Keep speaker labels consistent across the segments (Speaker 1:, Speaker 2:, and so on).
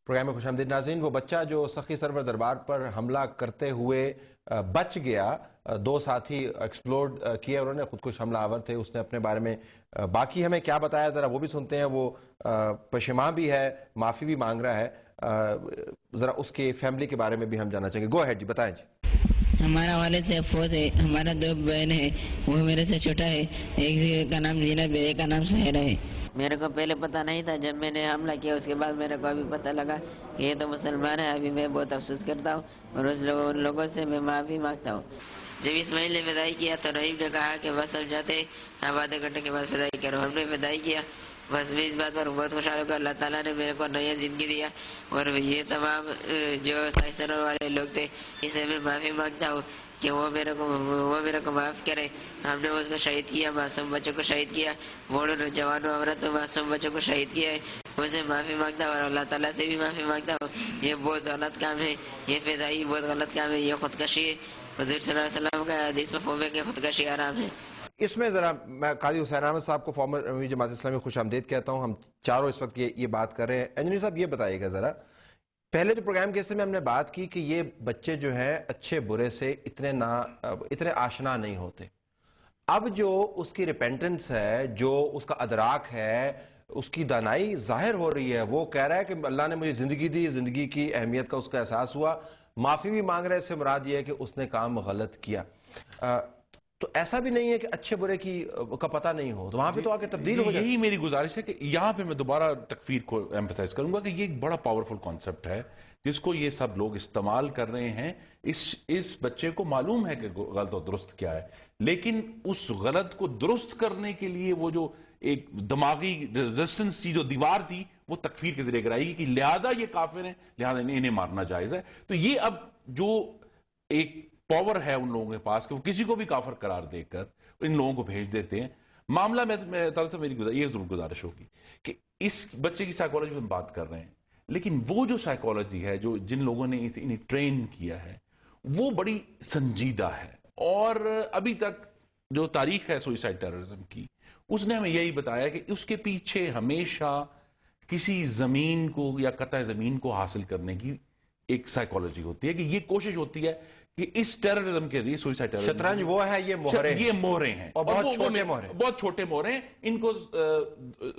Speaker 1: Programme میں خوش آمدید ناظرین. وہ بچہ جو سخی سرور دربار پر حملہ کرتے ہوئے بچ گیا، دو ساتھی ایکسپلوڈ کیے، انہوں نے خودکش حملہ آور تھے، اس نے اپنے بارے میں باقی ہمیں کیا بتایا ذرا وہ بھی سنتے ہیں. وہ پشیماں بھی ہے، معافی بھی مانگ رہا ہے، ذرا اس کے فیملی کے بارے میں بھی ہم جاننا چاہیں گے. گو ہیڈ جی، بتائیں جی.
Speaker 2: ہمارا والد سے فوت ہے، ہمارا دو بہن ہے، وہ میرے سے چھوٹا ہے، ایک کا نام زینب ہے، ایک کا نام سہر ہے. میرے کو پہلے پتہ نہیں تھا، جب میں نے حملہ کیا اس کے بعد میرے کو ابھی پتہ لگا کہ یہ تو مسلمان ہے. ابھی میں بہت افسوس کرتا ہوں اور ان لوگوں سے میں معافی مانگتا ہوں. جب اسماعیل نے فدائی کیا تو رحیم نے کہا کہ بس اب جاتے، اب آدھے گھنٹے کے بعد فدائی کرو. ہم نے فدائی کیا. بس میں اس بات پر بہت خوشحال ہوں کہ اللہ تعالیٰ نے میرے کو نئی زندگی دیا، اور یہ تمام جو سائنسدانوں والے لوگ تھے اسے میں معافی مانگتا ہوں کہ وہ میرے کو معاف کرے. ہم نے اس کو شہید کیا، معصوم بچوں کو شہید کیا، بوڑھوں نوجوانوں عورتوں معصوم بچوں کو شہید کیا ہے. اسے معافی مانگتا ہوں اور اللہ تعالیٰ سے بھی معافی مانگتا ہوں. یہ بہت غلط کام ہے، یہ فدائی بہت غلط کام ہے، یہ خودکشی ہے. حضور صلی اللہ علیہ وسلم کا حدیث مفہوم ہے کہ خودکشی حرام ہے.
Speaker 1: اس میں ذرا میں قاضی حسین احمد صاحب کو فارمر جماعت اسلامی خوش آمدید کہتا ہوں. ہم چاروں اس وقت یہ بات کر رہے ہیں. انجینئر صاحب یہ بتائیے گا ذرا، پہلے جو پروگرام کے حصے میں ہم نے بات کی کہ یہ بچے جو ہیں اچھے برے سے اتنے آشنا نہیں ہوتے. اب جو اس کی ریپینٹنس ہے، جو اس کا ادراک ہے، اس کی دانائی ظاہر ہو رہی ہے. وہ کہہ رہا ہے کہ اللہ نے مجھے زندگی دی، زندگی کی اہمیت کا اس کا احساس ہوا، معافی بھی مانگ رہے ہیں. اس سے مراد یہ ہے کہ اس نے کام غلط کیا. تو ایسا بھی نہیں ہے کہ اچھے برے کا پتہ نہیں ہو، تو وہاں پہ تو آ کے تبدیل ہو جائے.
Speaker 3: یہی میری گزارش ہے کہ یہاں پہ میں دوبارہ تکفیر کو ایمفسائز کروں گا کہ یہ ایک بڑا پاورفل کانسیپٹ ہے جس کو یہ سب لوگ استعمال کر رہے ہیں. اس بچے کو معلوم ہے کہ غلط اور درست کیا ہے، لیکن اس غلط کو درست کرنے کے لیے وہ جو ایک دماغی ریزسٹنس تھی، جو دیوار تھی، وہ تکفیر کے ذریعے گرائی گی کہ لہذا یہ کافر ہیں، لہذا انہیں مارنا جائز ہے. تو یہ اب جو ایک پاور ہے ان لوگوں کے پاس کہ وہ کسی کو بھی کافر قرار دے کر ان لوگوں کو بھیج دیتے ہیں. معاملہ میں طرف سے میری یہ ضرور گزارش ہوگی کہ اس بچے کی سائیکالوجی میں بات کر رہے ہیں، لیکن وہ جو سائیکالوجی ہے، جو جن لوگوں نے انہیں ٹرین کیا ہے، وہ بڑی سنجیدہ ہے. اور ابھی تک جو تاریخ ہے سوئسائڈ ٹیررزم کی، اس نے ہمیں یہی بتایا کہ اس کے پیچھے ہمیشہ کسی زمین کو یا قطع زمین کو حاصل کرنے کی ایک سائیکالوجی ہوتی ہے، کہ یہ کوشش ہوتی ہے کہ اس ٹیررزم کے ذریعے سوئسائڈ ٹیررزم
Speaker 1: شطرنج وہ ہے، یہ
Speaker 3: مہرے ہیں،
Speaker 1: اور
Speaker 3: بہت چھوٹے مہرے ہیں. ان کو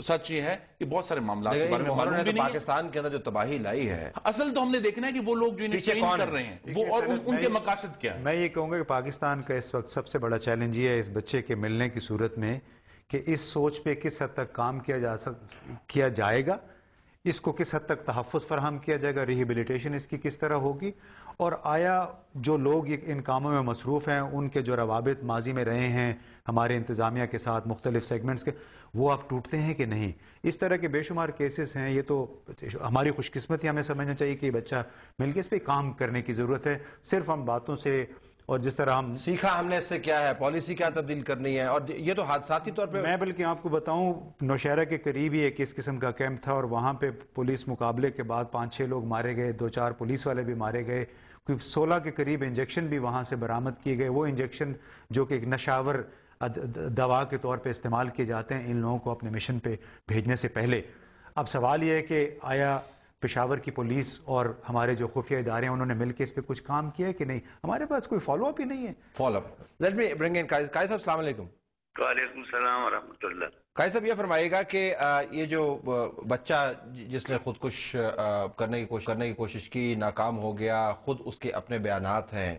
Speaker 3: سچ یہ ہے کہ بہت سارے معاملات کے بارے میں معلوم بھی نہیں ہے.
Speaker 1: پاکستان کے اندر جو تباہی لائی ہے،
Speaker 3: اصل تو ہم نے دیکھنا ہے کہ وہ لوگ جو انہیں ٹرین کر رہے ہیں وہ اور ان کے مقاصد کیا ہیں.
Speaker 4: میں یہ کہوں گا کہ پاکستان کا اس وقت سب سے بڑا چیلنج یہ ہے اس بچے کے ملنے کی صورت میں کہ اس سوچ پہ کس حد تک کام کیا جائے گا، اس کو کس حد تک تحفظ فراہم کیا جائے گا، ریہیبلیٹیشن اس کی کس طرح ہوگی، اور آیا جو لوگ ان کاموں میں مصروف ہیں، ان کے جو روابط ماضی میں رہے ہیں ہمارے انتظامیہ کے ساتھ مختلف سیگمنٹس کے، وہ اب ٹوٹتے ہیں کہ نہیں. اس طرح کے بے شمار کیسز ہیں. یہ تو ہماری خوش قسمتی، ہمیں سمجھنا چاہیے کہ یہ بچہ مل کے اس پہ کام کرنے کی ضرورت ہے. صرف ہم باتوں سے اور جس طرح ہم
Speaker 1: سیکھا ہم نے اس سے کیا ہے، پالیسی کیا تبدیل کرنی ہے، اور یہ تو حادثاتی طور پہ.
Speaker 4: میں بلکہ آپ کو بتاؤں، نوشہرہ کے قریب ہی ایک اس قسم کا کیمپ تھا، اور وہاں پہ پولیس مقابلے کے بعد 5-6 لوگ مارے گئے، 2-4 پولیس والے بھی مارے گئے، 16 کے قریب انجیکشن بھی وہاں سے برآمد کیے گئے. وہ انجیکشن جو کہ ایک نشاور دوا کے طور پہ استعمال کیے جاتے ہیں ان لوگوں کو اپنے مشن پہ بھیجنے سے پہلے. اب سوال یہ ہے کہ آیا پشاور کی پولیس اور ہمارے جو خفیہ ادارے ہیں انہوں نے مل کے اس پہ کچھ کام کیا ہے کہ نہیں؟ ہمارے پاس کوئی فالو اپ ہی نہیں ہے.
Speaker 1: Follow up. لیٹ می برنگ ان قائد صاحب. السلام علیکم.
Speaker 5: وعلیکم السلام ورحمۃ اللہ.
Speaker 1: قائد صاحب یہ فرمائیے گا کہ یہ جو بچہ جس نے خودکش کرنے کی کوشش کی، ناکام ہو گیا، خود اس کے اپنے بیانات ہیں،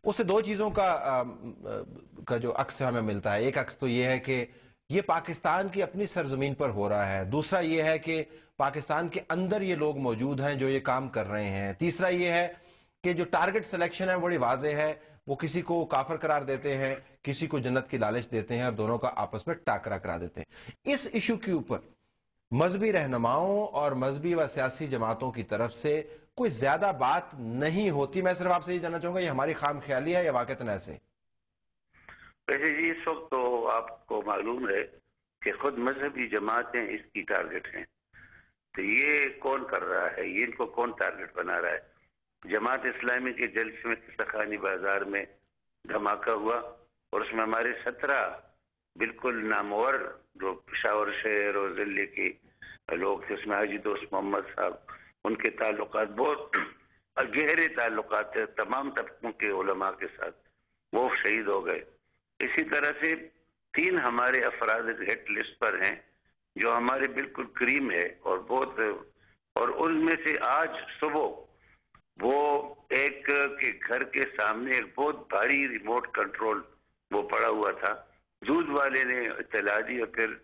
Speaker 1: اس سے دو چیزوں کا جو عکس ہمیں ملتا ہے. ایک عکس تو یہ ہے کہ یہ پاکستان کی اپنی سرزمین پر ہو رہا ہے. دوسرا یہ ہے کہ پاکستان کے اندر یہ لوگ موجود ہیں جو یہ کام کر رہے ہیں. تیسرا یہ ہے کہ جو ٹارگٹ سلیکشن ہے بڑی واضح ہے. وہ کسی کو کافر قرار دیتے ہیں، کسی کو جنت کی لالچ دیتے ہیں، اور دونوں کا آپس میں ٹاکرا کرا دیتے ہیں. اس ایشو کے اوپر مذہبی رہنماؤں اور مذہبی و سیاسی جماعتوں کی طرف سے کوئی زیادہ بات نہیں ہوتی. میں صرف آپ سے یہ جاننا چاہوں گا یہ ہماری خام خیالی ہے یا واقعتاً ایسے؟
Speaker 5: ویسے جی اس وقت تو آپ کو معلوم ہے کہ خود مذہبی جماعتیں اس کی ٹارگٹ ہیں. تو یہ کون کر رہا ہے، یہ ان کو کون ٹارگٹ بنا رہا ہے؟ جماعت اسلامی کے جلسے میں سخانی بازار میں دھماکہ ہوا، اور اس میں ہمارے 17 بالکل نامور جو پشاور شہر اور ضلع کے لوگ تھے. اس میں حاجی دوست محمد صاحب ان کے تعلقات بہت گہرے تعلقات ہیں تمام طبقوں کے علماء کے ساتھ، وہ شہید ہو گئے۔ اسی طرح سے 3 ہمارے افراد ہٹ لسٹ پر ہیں جو ہمارے بالکل کریم ہے، اور ان میں سے آج صبح وہ ایک کے گھر کے سامنے ایک بہت بھاری ریموٹ کنٹرول وہ پڑا ہوا تھا، دودھ والے نے اطلاع دی اور پھر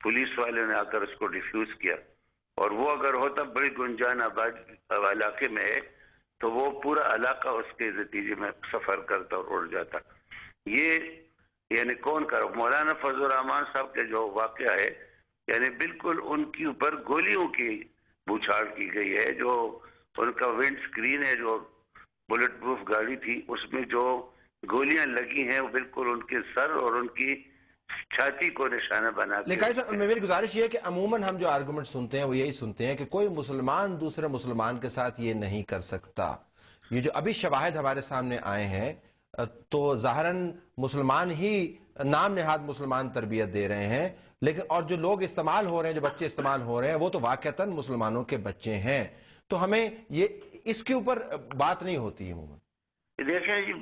Speaker 5: پولیس والے نے آ کر اس کو ڈیفیوز کیا، اور وہ اگر ہوتا بڑی گنجان آباد علاقے میں ہے تو وہ پورا علاقہ اس کے نتیجے میں سفر کرتا اور اڑ جاتا۔ یہ یعنی کون کر مولانا فضل الرحمان صاحب کے جو واقعہ ہے، یعنی بالکل ان کے اوپر گولیوں کی بوچھاڑ کی گئی ہے، جو ان کا ونڈ سکرین ہے جو بلٹ پروف گاڑی تھی اس میں جو گولیاں لگی ہیں وہ بالکل ان کے سر اور ان کی چھاتی کو نشانہ بنا کے۔
Speaker 1: لیکن صاحب میری گزارش یہ ہے کہ عموماً ہم جو آرگومنٹ سنتے ہیں وہ یہی سنتے ہیں کہ کوئی مسلمان دوسرے مسلمان کے ساتھ یہ نہیں کر سکتا۔ یہ جو ابھی شواہد ہمارے سامنے آئے ہیں تو ظاہراً مسلمان ہی نام نہاد مسلمان تربیت دے رہے ہیں، لیکن اور جو لوگ استعمال ہو رہے ہیں، جو بچے استعمال ہو رہے ہیں وہ تو واقعتاً مسلمانوں کے بچے ہیں، تو ہمیں یہ اس کے اوپر بات نہیں ہوتی عموماً۔
Speaker 5: دیکھیں جی،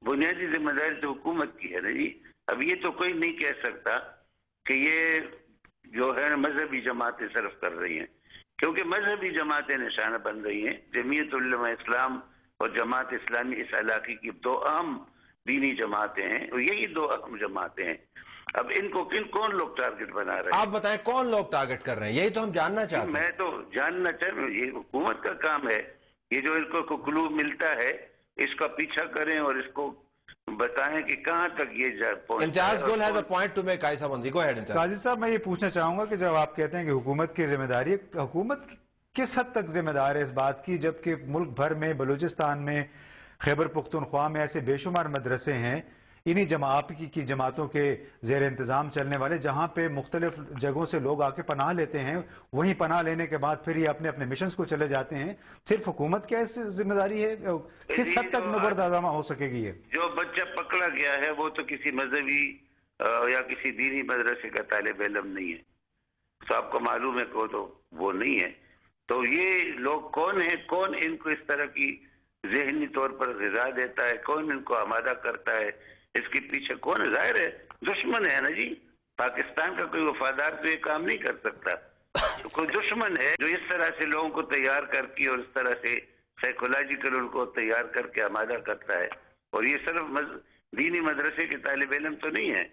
Speaker 5: بنیادی ذمہ داری تو حکومت کی ہے نا جی۔ اب یہ تو کوئی نہیں کہہ سکتا کہ یہ جو ہے مذہبی جماعتیں صرف کر رہی ہیں، کیونکہ مذہبی جماعتیں نشانہ بن رہی ہیں۔ جمعیت علماء اسلام اور جماعت اسلامی اس علاقے کی 2 اہم دینی جماعتیں ہیں، اور یہی 2 اہم جماعتیں ہیں۔ اب ان کو کون لوگ ٹارگٹ بنا رہے ہیں؟
Speaker 1: آپ بتائیں کون لوگ ٹارگٹ کر رہے ہیں، یہی تو ہم جاننا چاہتے ہیں۔
Speaker 5: میں تو جاننا چاہتا ہوں، یہ حکومت کا کام ہے، یہ جو ان کو کلو ملتا ہے اس کا پیچھا کریں اور اس کو بتائیں کہ کہاں تک یہ پہنچ۔
Speaker 1: امتیاز گل has a point to make، قائد صاحب on the go ahead امتیاز۔
Speaker 4: قاضی صاحب میں یہ پوچھنا چاہوں گا کہ جب آپ کہتے ہیں کہ حکومت کی ذمہ داری ہے، حکومت کس حد تک ذمہ دار ہے اس بات کی جبکہ ملک بھر میں بلوچستان میں خیبر پختونخوا میں ایسے بے شمار مدرسے ہیں انہی کی جماعتوں کے زیر انتظام چلنے والے، جہاں پہ مختلف جگہوں سے لوگ آ کے پناہ لیتے ہیں، وہیں پناہ لینے کے بعد پھر یہ اپنے اپنے مشنز کو چلے جاتے ہیں۔ صرف حکومت کیا اس ذمہ داری ہے؟ کس حد تک نبردآزمہ ہو سکے گی یہ؟
Speaker 5: جو بچہ پکڑا گیا ہے وہ تو کسی مذہبی یا کسی دینی مدرسے کا طالب علم نہیں ہے، تو آپ کو معلوم ہے کہ تو وہ نہیں ہے۔ تو یہ لوگ کون ہیں، کون ان کو اس طرح کی ذہنی طور پر غذا دیتا ہے، کون ان کو آمادہ کرتا ہے، اس کے پیچھے کون ہے؟ ظاہر ہے دشمن ہے نا جی۔ پاکستان کا کوئی وفادار تو یہ کام نہیں کر سکتا، تو کوئی دشمن ہے جو اس طرح سے لوگوں کو تیار کر کے اور اس طرح سے سائیکولوجیکل ان کو تیار کر کے آمادہ کرتا ہے، اور یہ صرف دینی مدرسے کے طالب علم تو نہیں ہے۔